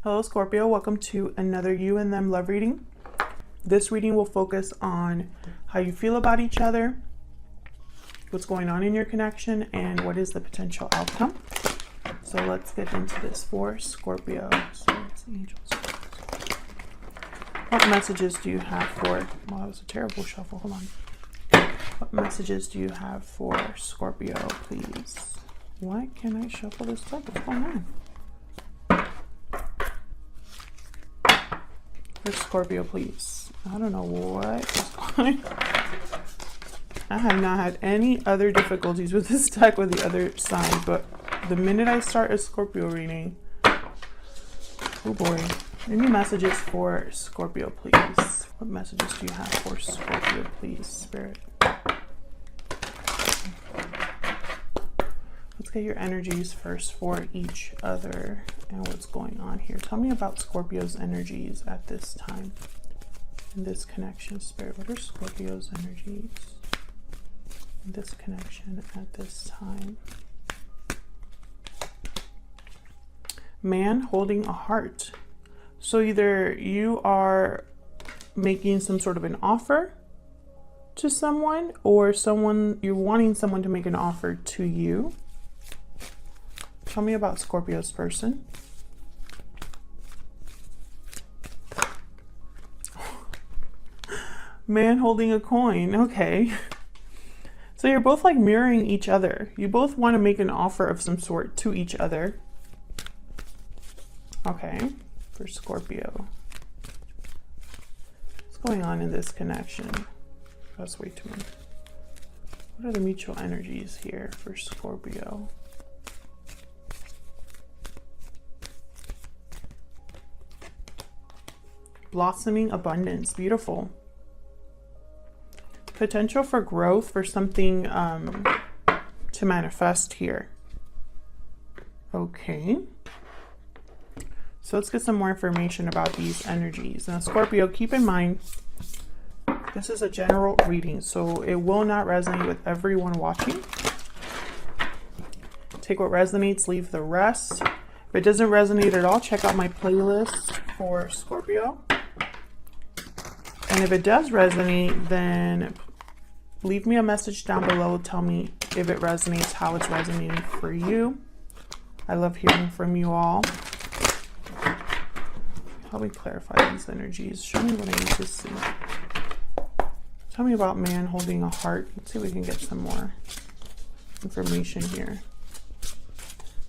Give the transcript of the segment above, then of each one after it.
Hello Scorpio, welcome to another You and Them love reading. This reading will focus on how you feel about each other, what's going on in your connection, and what is the potential outcome. So let's get into this for Scorpio. Swords, angels. What messages do you have for, well, that was a terrible shuffle, hold on. What messages do you have for Scorpio, please? Why can't I shuffle this deck? What's going on? For Scorpio, please. I don't know what is going on. I have not had any other difficulties with this deck with the other side, but the minute I start a Scorpio reading, oh boy. Any messages for Scorpio, please? What messages do you have for Scorpio, please, Spirit? Let's get your energies first for each other and what's going on here. Tell me about Scorpio's energies at this time in this connection, Spirit. What are Scorpio's energies in this connection at this time? Man holding a heart. So either you are making some sort of an offer to someone, or you're wanting someone to make an offer to you. Tell me about Scorpio's person. Man holding a coin. Okay. So you're both like mirroring each other. You both want to make an offer of some sort to each other. Okay. For Scorpio. What's going on in this connection? That's way too much. What are the mutual energies here for Scorpio? Blossoming abundance. Beautiful. Potential for growth, for something to manifest here. Okay. So let's get some more information about these energies. Now, Scorpio, keep in mind, this is a general reading, so it will not resonate with everyone watching. Take what resonates, leave the rest. If it doesn't resonate at all, check out my playlist for Scorpio. And if it does resonate, then leave me a message down below. Tell me if it resonates, how it's resonating for you. I love hearing from you all. Help me clarify these energies. Show me what I need to see. Tell me about man holding a heart. Let's see if we can get some more information here.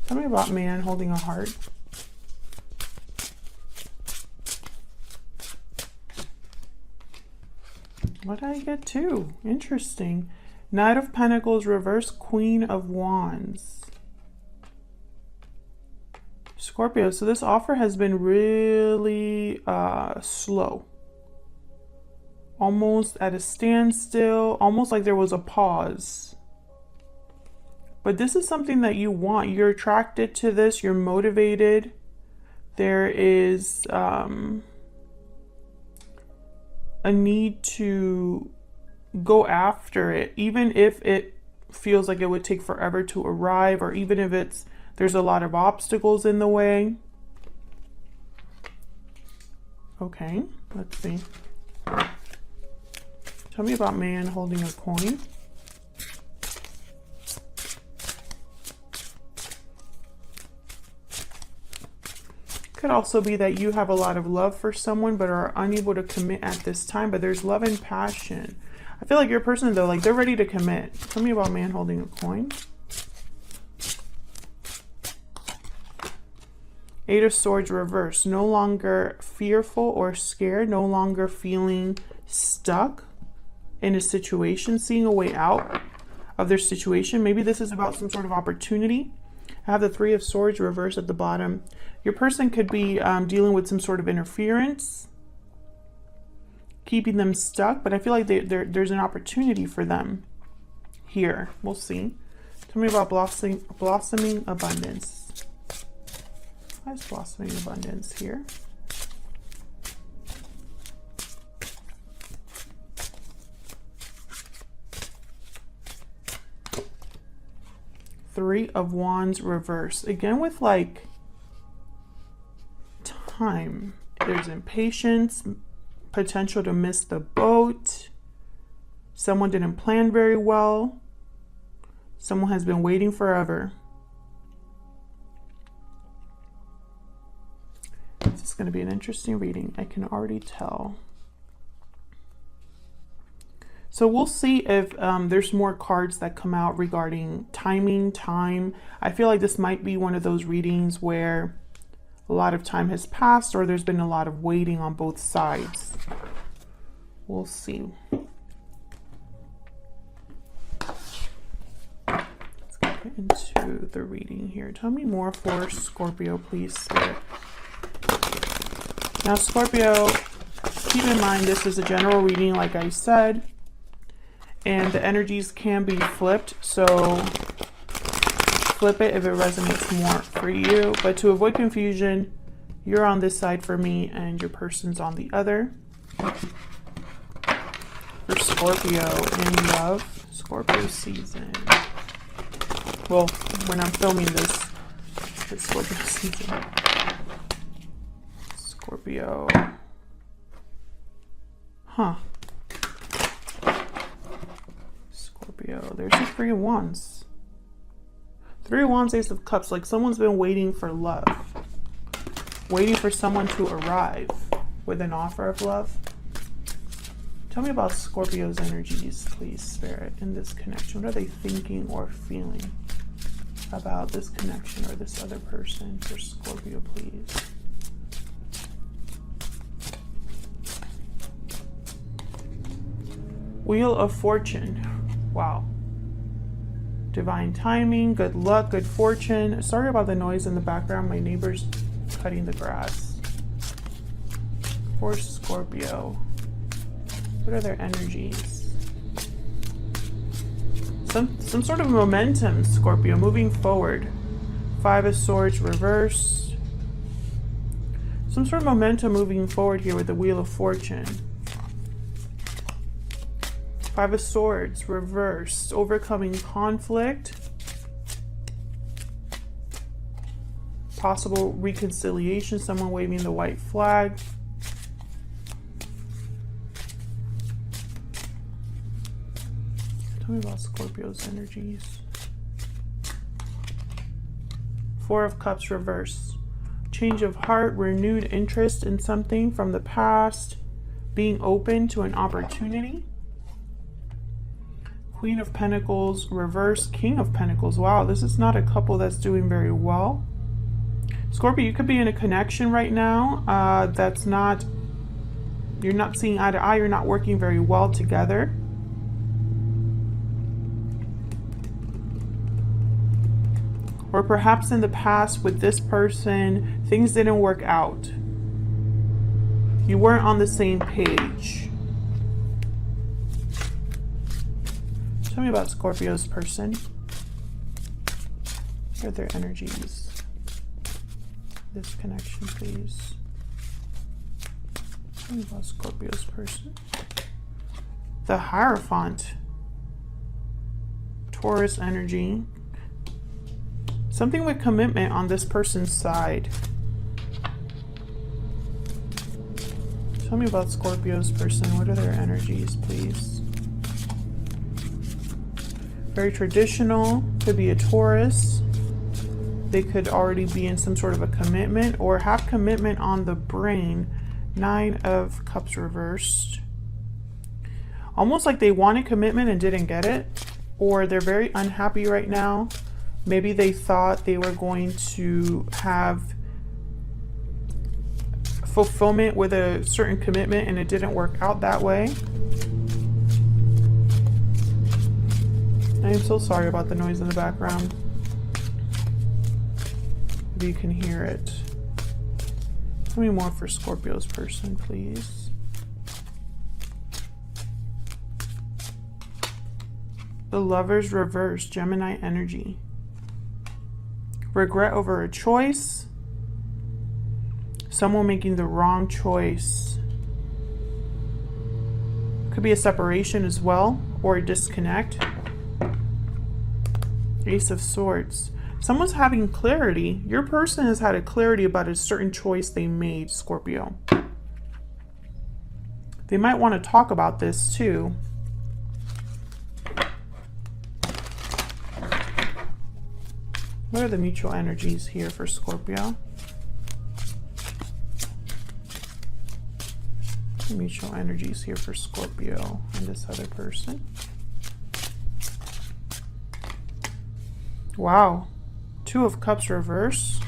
Tell me about man holding a heart. What did I get too? Interesting. Knight of Pentacles reverse, Queen of Wands. Scorpio, so this offer has been really slow. Almost at a standstill, almost like there was a pause. But this is something that you want. You're attracted to this, you're motivated. There is a need to go after it, even if it feels like it would take forever to arrive, or even if there's a lot of obstacles in the way. Okay, let's see. Tell me about man holding a coin. Could also be that you have a lot of love for someone but are unable to commit at this time, but there's love and passion. I feel like your person, though, like they're ready to commit. Tell me about man holding a coin. Eight of Swords reverse. No longer fearful or scared. No longer feeling stuck in a situation. Seeing a way out of their situation. Maybe this is about some sort of opportunity. I have the Three of Swords reverse at the bottom. Your person could be dealing with some sort of interference, keeping them stuck, but I feel like there's an opportunity for them here. We'll see. Tell me about blossoming abundance. Why is blossoming abundance here? Three of Wands reverse. Again with like time. There's impatience, potential to miss the boat. Someone didn't plan very well. Someone has been waiting forever. This is going to be an interesting reading. I can already tell. So we'll see if there's more cards that come out regarding timing, time. I feel like this might be one of those readings where a lot of time has passed or there's been a lot of waiting on both sides. We'll see. Let's get into the reading here. Tell me more for Scorpio, please, Spirit. Now, Scorpio, keep in mind this is a general reading, like I said, and the energies can be flipped. So flip it if it resonates more for you. But to avoid confusion, you're on this side for me and your person's on the other. For Scorpio in love, Scorpio season. Well, when I'm filming this, it's Scorpio season. Scorpio. Huh. Scorpio. There's the 3 of Wands. 3 of Wands, Ace of Cups. Like someone's been waiting for love. Waiting for someone to arrive with an offer of love. Tell me about Scorpio's energies, please, Spirit, in this connection. What are they thinking or feeling about this connection or this other person for Scorpio, please? Wheel of Fortune. Wow. Divine timing, good luck, good fortune. Sorry about the noise in the background. My neighbor's cutting the grass. For Scorpio, what are their energies? Some sort of momentum, Scorpio, moving forward. 5 of Swords reversed. Some sort of momentum moving forward here with the Wheel of Fortune. 5 of Swords reversed. Overcoming conflict. Possible reconciliation. Someone waving the white flag. Tell me about Scorpio's energies. 4 of Cups reversed. Change of heart. Renewed interest in something from the past. Being open to an opportunity. Queen of Pentacles, reverse, King of Pentacles. Wow, this is not a couple that's doing very well. Scorpio, you could be in a connection right now that's not, you're not seeing eye to eye, you're not working very well together. Or perhaps in the past with this person, things didn't work out. You weren't on the same page. Tell me about Scorpio's person. What are their energies? This connection, please. Tell me about Scorpio's person. The Hierophant. Taurus energy. Something with commitment on this person's side. Tell me about Scorpio's person. What are their energies, please? Very traditional. Could be a Taurus. They could already be in some sort of a commitment or have commitment on the brain. 9 of Cups reversed. Almost like they wanted commitment and didn't get it. Or they're very unhappy right now. Maybe they thought they were going to have fulfillment with a certain commitment and it didn't work out that way. I am so sorry about the noise in the background. Maybe you can hear it. Tell me more for Scorpio's person, please. The Lovers reverse, Gemini energy. Regret over a choice. Someone making the wrong choice. Could be a separation as well, or a disconnect. Ace of Swords. Someone's having clarity. Your person has had a clarity about a certain choice they made, Scorpio. They might want to talk about this too. What are the mutual energies here for Scorpio? The mutual energies here for Scorpio and this other person. Wow. Two of Cups reverse.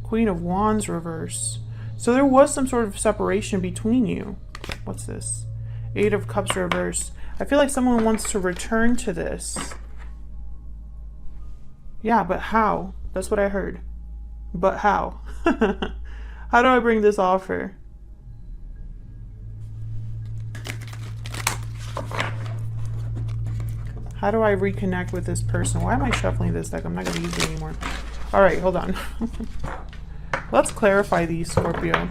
Queen of Wands reverse. So there was some sort of separation between you. What's this? Eight of Cups reverse. I feel like someone wants to return to this. Yeah, but how? That's what I heard. But how? How do I bring this offer? How do I reconnect with this person? Why am I shuffling this deck? I'm not going to use it anymore. All right, hold on. Let's clarify these, Scorpio.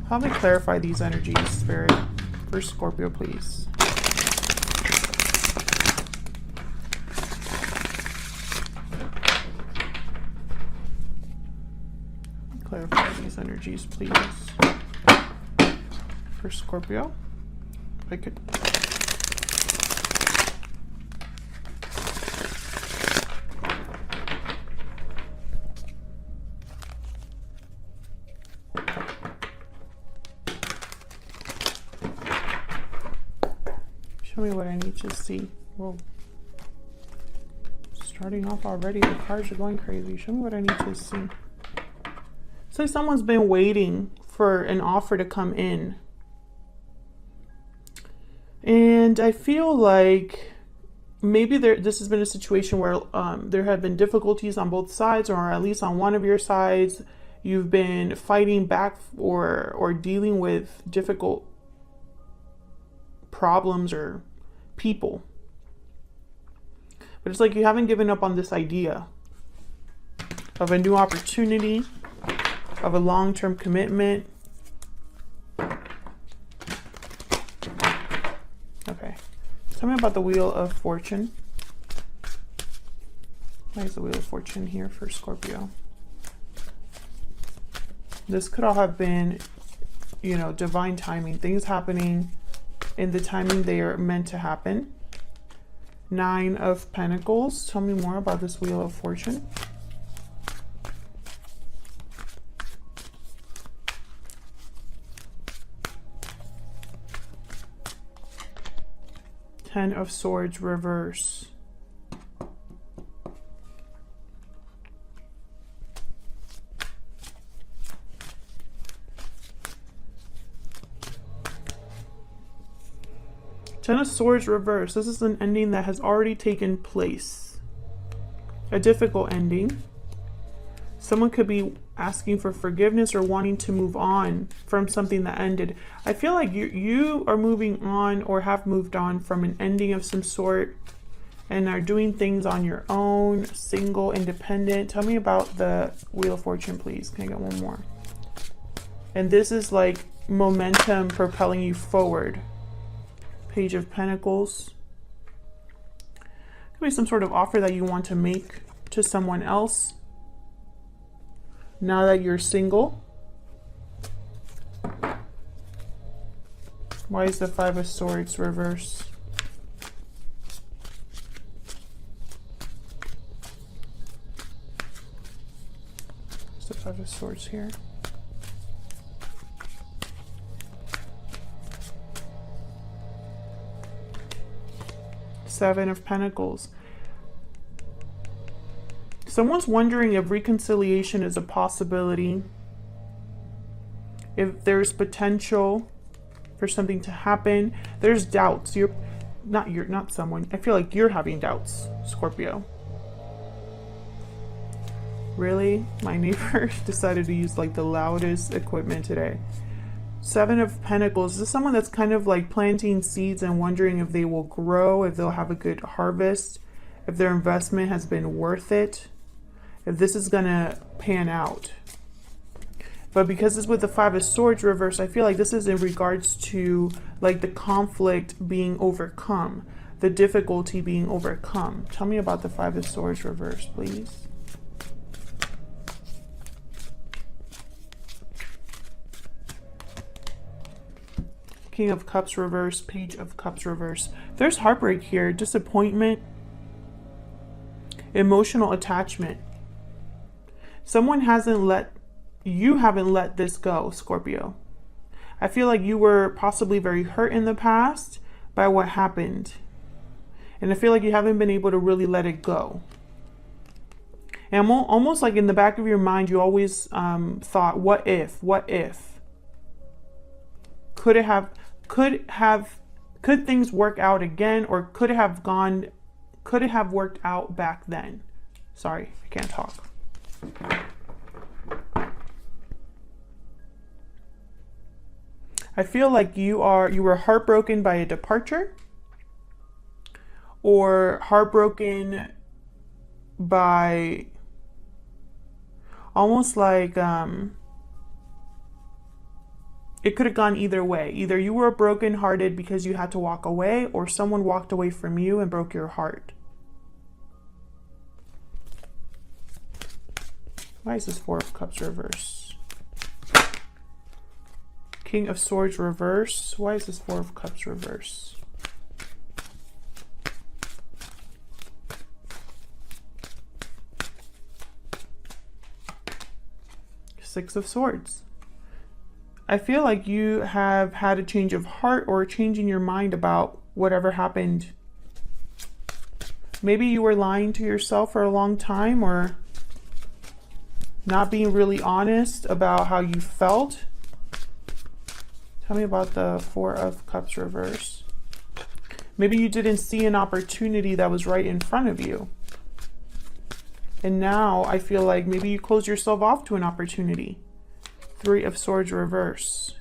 Help me clarify these energies, Spirit. For Scorpio, please. Clarify these energies, please. For Scorpio. If I could... Show me what I need to see. Whoa. Starting off already, the cards are going crazy. Show me what I need to see. It's like someone's been waiting for an offer to come in. And I feel like maybe this has been a situation where there have been difficulties on both sides, or at least on one of your sides. You've been fighting back or dealing with difficult problems or people. But it's like you haven't given up on this idea of a new opportunity, of a long-term commitment. Okay. Tell me about the Wheel of Fortune. Why is the Wheel of Fortune here for Scorpio? This could all have been, you know, divine timing. Things happening in the timing they are meant to happen. Nine of Pentacles. Tell me more about this Wheel of Fortune. Ten of Swords reverse. Ten of Swords reverse. This is an ending that has already taken place. A difficult ending. Someone could be asking for forgiveness or wanting to move on from something that ended. I feel like you are moving on or have moved on from an ending of some sort and are doing things on your own, single, independent. Tell me about the Wheel of Fortune, please. Can I get one more? And this is like momentum propelling you forward. Page of Pentacles. Could be some sort of offer that you want to make to someone else now that you're single. Why is the Five of Swords reverse? What's the Five of Swords here? Seven of Pentacles. Someone's wondering if reconciliation is a possibility, if there's potential for something to happen. There's doubts. Not someone. I feel like you're having doubts, Scorpio. Really? My neighbor decided to use like the loudest equipment today. Seven of Pentacles. This is someone that's kind of like planting seeds and wondering if they will grow, if they'll have a good harvest, if their investment has been worth it, if this is gonna pan out. But because it's with the Five of Swords reverse, I feel like this is in regards to like the conflict being overcome. the difficulty being overcome. Tell me about the Five of Swords reverse, please. King of Cups reverse, Page of Cups reverse. There's heartbreak here, disappointment, emotional attachment. Someone you haven't let this go, Scorpio. I feel like you were possibly very hurt in the past by what happened. And I feel like you haven't been able to really let it go. And almost like in the back of your mind, you always thought, what if? Could things work out again, or could it have worked out back then? Sorry, I can't talk. I feel like you were heartbroken by a departure, or heartbroken by almost like it could have gone either way. Either you were brokenhearted because you had to walk away, or someone walked away from you and broke your heart. Why is this Four of Cups reverse? King of Swords reverse. Why is this Four of Cups reverse? Six of Swords. I feel like you have had a change of heart or a change in your mind about whatever happened. Maybe you were lying to yourself for a long time, or not being really honest about how you felt. Tell me about the Four of Cups reverse. Maybe you didn't see an opportunity that was right in front of you. And now I feel like maybe you closed yourself off to an opportunity. Three of Swords reverse.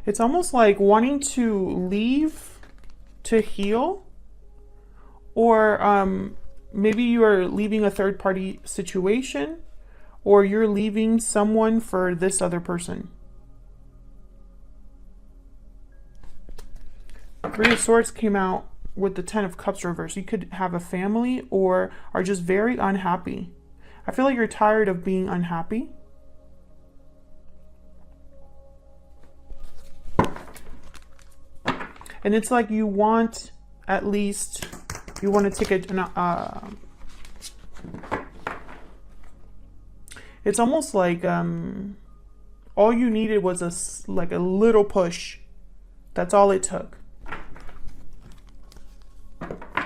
It's almost like wanting to leave to heal, or maybe you are leaving a third-party situation, or you're leaving someone for this other person. Three of Swords came out with the Ten of Cups reverse. You could have a family or are just very unhappy. I feel like you're tired of being unhappy. And it's like you want, at least, you want to take it's almost like all you needed was a little push. That's all it took.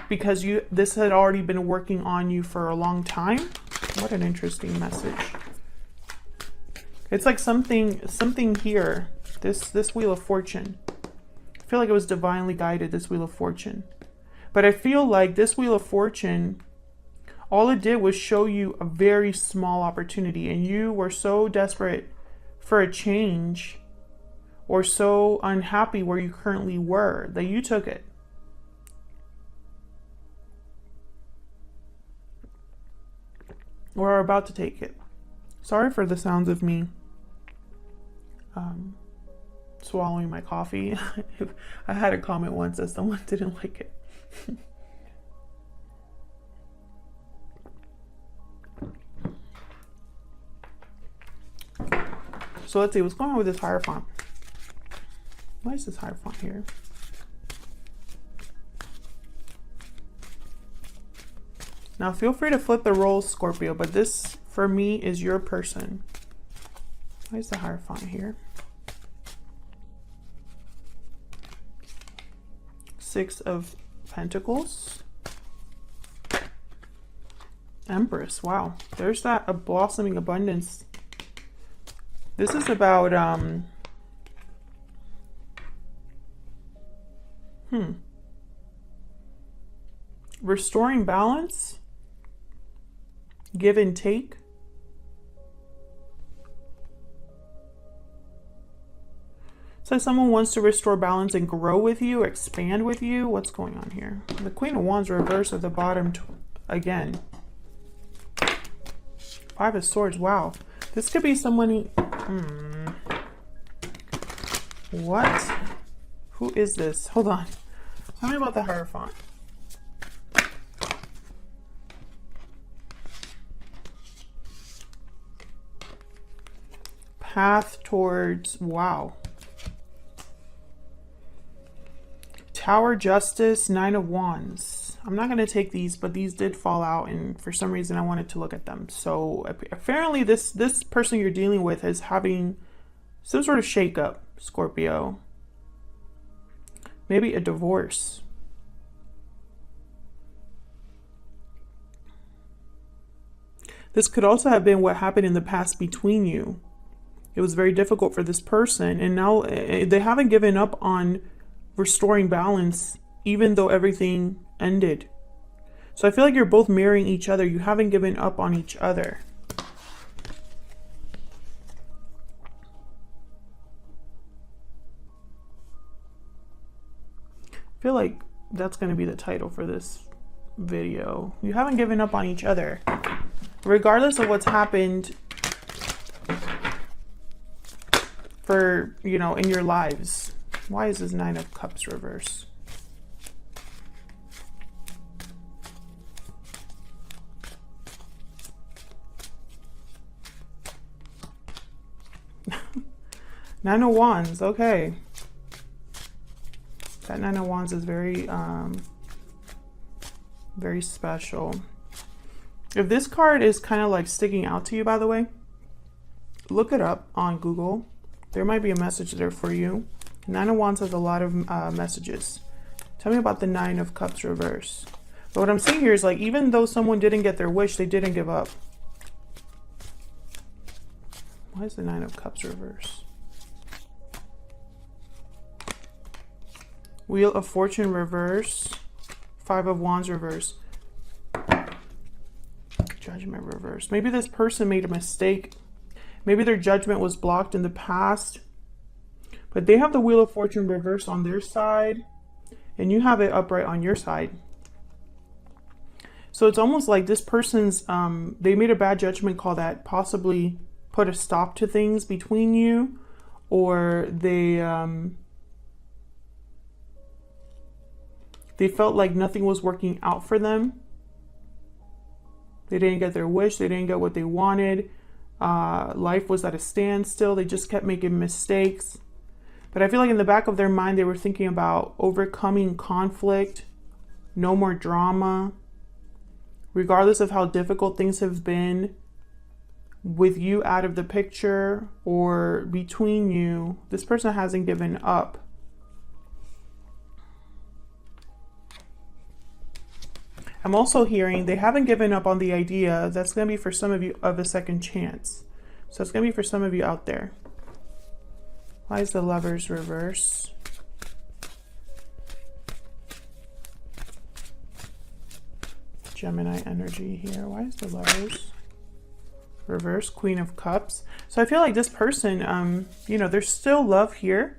Because this had already been working on you for a long time. What an interesting message. It's like something here. This Wheel of Fortune. I feel like it was divinely guided, this Wheel of Fortune. But I feel like this Wheel of Fortune, all it did was show you a very small opportunity, and you were so desperate for a change, or so unhappy where you currently were, that you took it. Or are about to take it. Sorry for the sounds of me swallowing my coffee. I had a comment once that someone didn't like it. So let's see what's going on with this Hierophant. Why is this Hierophant here? Now feel free to flip the roles, Scorpio, but this for me is your person. Why is the Hierophant here? Six of Pentacles. Empress. Wow. There's that a blossoming abundance. This is about restoring balance, give and take. So someone wants to restore balance and grow with you, expand with you. What's going on here? The Queen of Wands reverse at the bottom again. Five of Swords. Wow. This could be someone... What? Who is this? Hold on. Tell me about the Hierophant. Path towards, wow. Tower, Justice, Nine of Wands. I'm not going to take these, but these did fall out, and for some reason I wanted to look at them. So apparently this person you're dealing with is having some sort of shakeup, Scorpio. Maybe a divorce. This could also have been what happened in the past between you. It was very difficult for this person, and now they haven't given up on restoring balance, even though everything ended. So I feel like you're both mirroring each other. You haven't given up on each other. I feel like that's going to be the title for this video. You haven't given up on each other. Regardless of what's happened for, you know, in your lives. Why is this Nine of Cups reverse? Nine of Wands, okay. That Nine of Wands is very, very special. If this card is kind of like sticking out to you, by the way, look it up on Google. There might be a message there for you. Nine of Wands has a lot of messages. Tell me about the Nine of Cups reverse. But what I'm saying here is, like, even though someone didn't get their wish, they didn't give up. Why is the Nine of Cups reverse? Wheel of Fortune reverse. Five of Wands reverse. Judgment reverse. Maybe this person made a mistake. Maybe their judgment was blocked in the past. But they have the Wheel of Fortune reverse on their side, and you have it upright on your side. So it's almost like this person's, they made a bad judgment call that possibly put a stop to things between you, or they felt like nothing was working out for them. They didn't get their wish. They didn't get what they wanted. Life was at a standstill. They just kept making mistakes. But I feel like in the back of their mind, they were thinking about overcoming conflict, no more drama. Regardless of how difficult things have been with you out of the picture or between you, this person hasn't given up. I'm also hearing they haven't given up on the idea that's going to be for some of you of a second chance. So it's going to be for some of you out there. Why is the Lovers reverse? Gemini energy here. Why is the Lovers reverse? Queen of Cups. So I feel like this person, you know, there's still love here.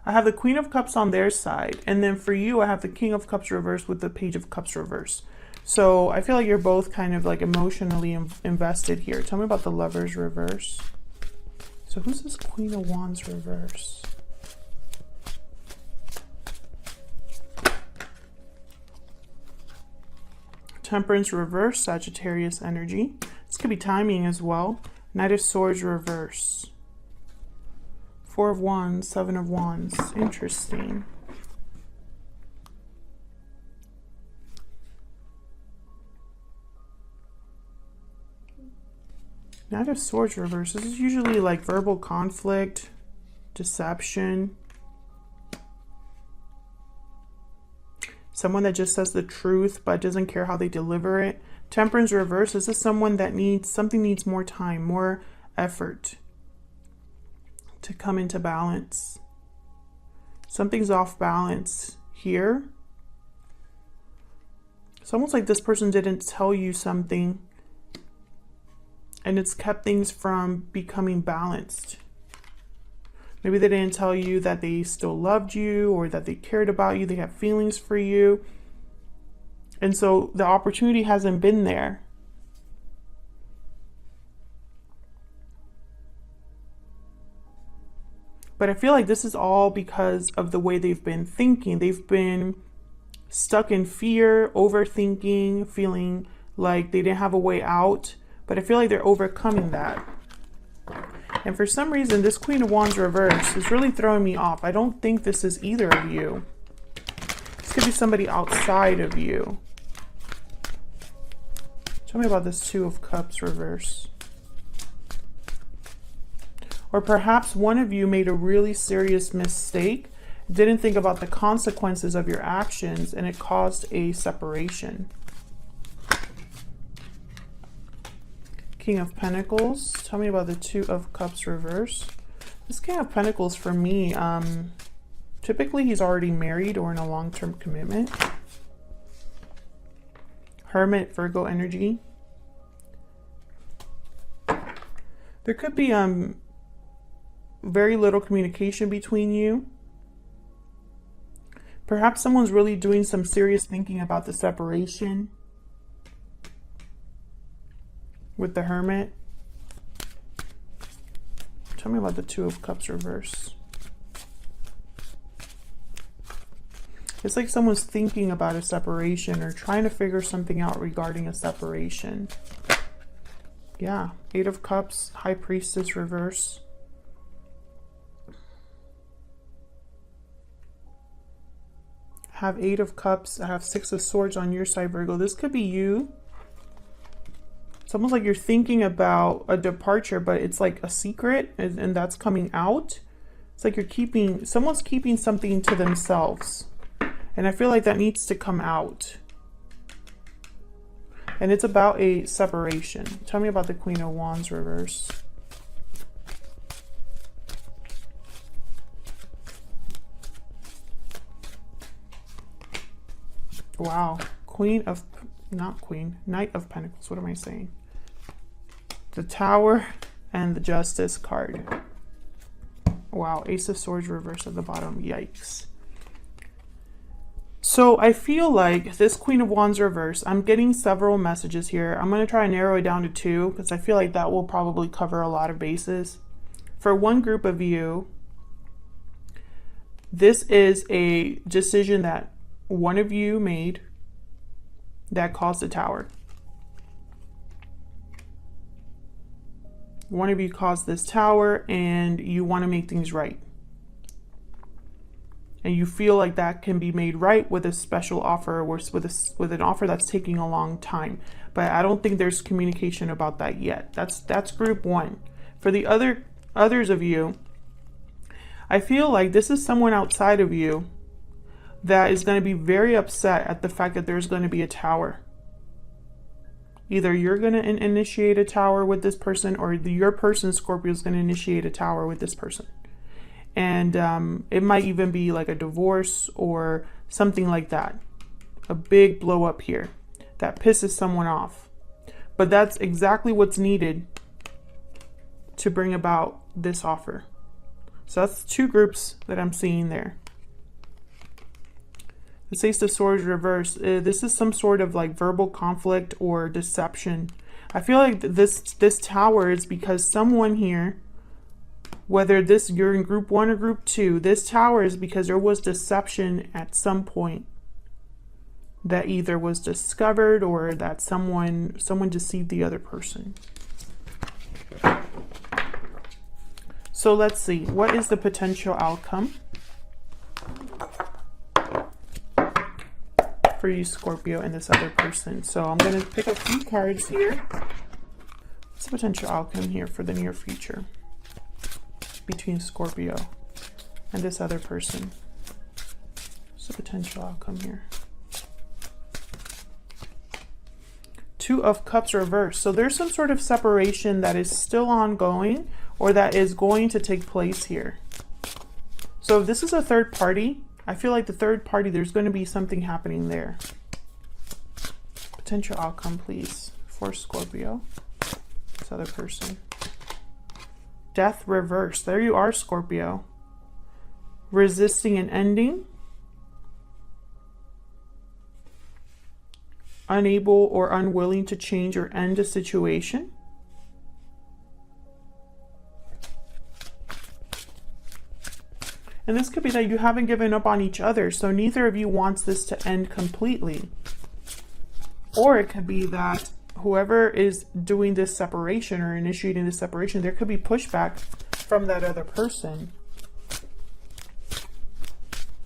I have the Queen of Cups on their side. And then for you, I have the King of Cups reverse with the Page of Cups reverse. So I feel like you're both kind of like emotionally invested here. Tell me about the Lovers reverse. So who's this Queen of Wands reverse? Temperance reverse, Sagittarius energy. This could be timing as well. Knight of Swords reverse. Four of Wands, Seven of Wands. Interesting. Knight of Swords reverse. This is usually like verbal conflict, deception. Someone that just says the truth but doesn't care how they deliver it. Temperance reverse. This is someone that needs more time, more effort to come into balance. Something's off balance here. It's almost like this person didn't tell you something, and it's kept things from becoming balanced. Maybe they didn't tell you that they still loved you or that they cared about you. They have feelings for you. And so the opportunity hasn't been there. But I feel like this is all because of the way they've been thinking. They've been stuck in fear, overthinking, feeling like they didn't have a way out. But I feel like they're overcoming that. And for some reason, this Queen of Wands reverse is really throwing me off. I don't think this is either of you. This could be somebody outside of you. Tell me about this Two of Cups reverse. Or perhaps one of you made a really serious mistake, didn't think about the consequences of your actions, and it caused a separation. King of Pentacles. Tell me about the Two of Cups reverse. This King of Pentacles for me, typically he's already married or in a long-term commitment. Hermit, Virgo energy. There could be very little communication between you. Perhaps someone's really doing some serious thinking about the separation with the Hermit. Tell me about the Two of Cups reverse. It's like someone's thinking about a separation or trying to figure something out regarding a separation. Yeah, Eight of Cups, High Priestess reverse. Have Eight of Cups. I have Six of Swords on your side, Virgo. This could be you. It's almost like you're thinking about a departure, but it's like a secret and that's coming out. It's like someone's keeping something to themselves. And I feel like that needs to come out. And it's about a separation. Tell me about the Queen of Wands reverse. Wow. Knight of Pentacles. What am I saying? The Tower and the Justice card. Wow. Ace of Swords reverse at the bottom. Yikes. So I feel like this Queen of Wands reverse, I'm getting several messages here. I'm going to try and narrow it down to two because I feel like that will probably cover a lot of bases. For one group of you, this is a decision that one of you made that caused the Tower. One of you caused this Tower and you want to make things right. And you feel like that can be made right with a special offer or with an offer that's taking a long time. But I don't think there's communication about that yet. That's group one. For the others of you, I feel like this is someone outside of you that is going to be very upset at the fact that there's going to be a Tower. Either you're going to initiate a Tower with this person, or your person, Scorpio, is going to initiate a Tower with this person. And it might even be like a divorce or something like that. A big blow up here that pisses someone off. But that's exactly what's needed to bring about this offer. So that's two groups that I'm seeing there. The Ace of Swords reverse. This is some sort of like verbal conflict or deception. I feel like this Tower is because someone here, whether you're in group one or group two, this Tower is because there was deception at some point that either was discovered or that someone deceived the other person. So let's see, what is the potential outcome for you, Scorpio, and this other person? So I'm going to pick a few cards here. What's the potential outcome here for the near future between Scorpio and this other person? What's the potential outcome here? Two of Cups reverse. So there's some sort of separation that is still ongoing or that is going to take place here. So if this is a third party, I feel like the third party, there's going to be something happening there. Potential outcome, please, for Scorpio, this other person. Death reverse. There you are, Scorpio. Resisting an ending. Unable or unwilling to change or end a situation. And this could be that you haven't given up on each other, so neither of you wants this to end completely. Or it could be that whoever is doing this separation or initiating this separation, there could be pushback from that other person.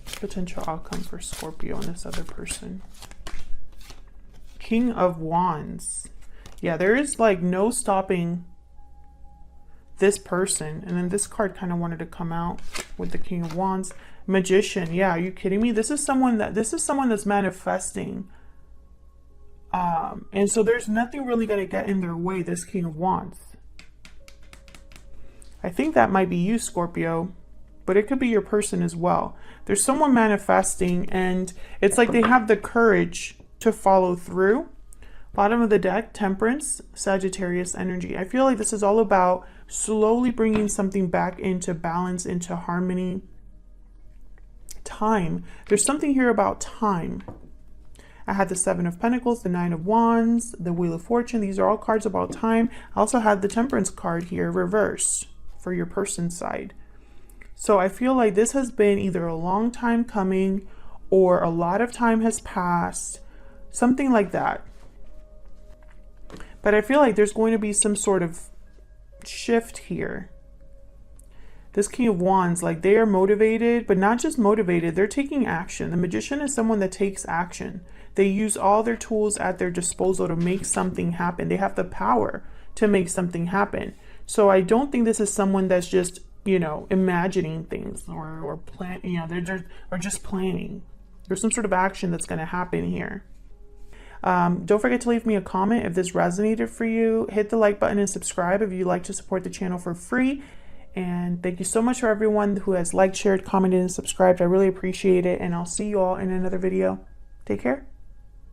Potential outcome for Scorpio and this other person. King of Wands. Yeah, there is like no stopping this person. And then this card kind of wanted to come out with the King of Wands. Magician. Yeah, are you kidding me? This is someone that's manifesting. And so there's nothing really going to get in their way, this King of Wands. I think that might be you, Scorpio, but it could be your person as well. There's someone manifesting, and it's like they have the courage to follow through. Bottom of the deck, Temperance, Sagittarius energy. I feel like this is all about slowly bringing something back into balance, into harmony. Time. There's something here about time. I had the Seven of Pentacles, the Nine of Wands, the Wheel of Fortune. These are all cards about time. I also had the Temperance card here reversed for your person's side. So I feel like this has been either a long time coming or a lot of time has passed, something like that. But I feel like there's going to be some sort of shift here. This King of Wands, like they are motivated, but not just motivated, they're taking action. The Magician is someone that takes action. They use all their tools at their disposal to make something happen. They have the power to make something happen. So I don't think this is someone that's just, you know, imagining things or plan, you know, they're just planning. There's some sort of action that's going to happen here. Don't forget to leave me a comment if this resonated for you. Hit the like button and subscribe if you'd like to support the channel for free. And thank you so much for everyone who has liked, shared, commented, and subscribed. I really appreciate it. And I'll see you all in another video. Take care.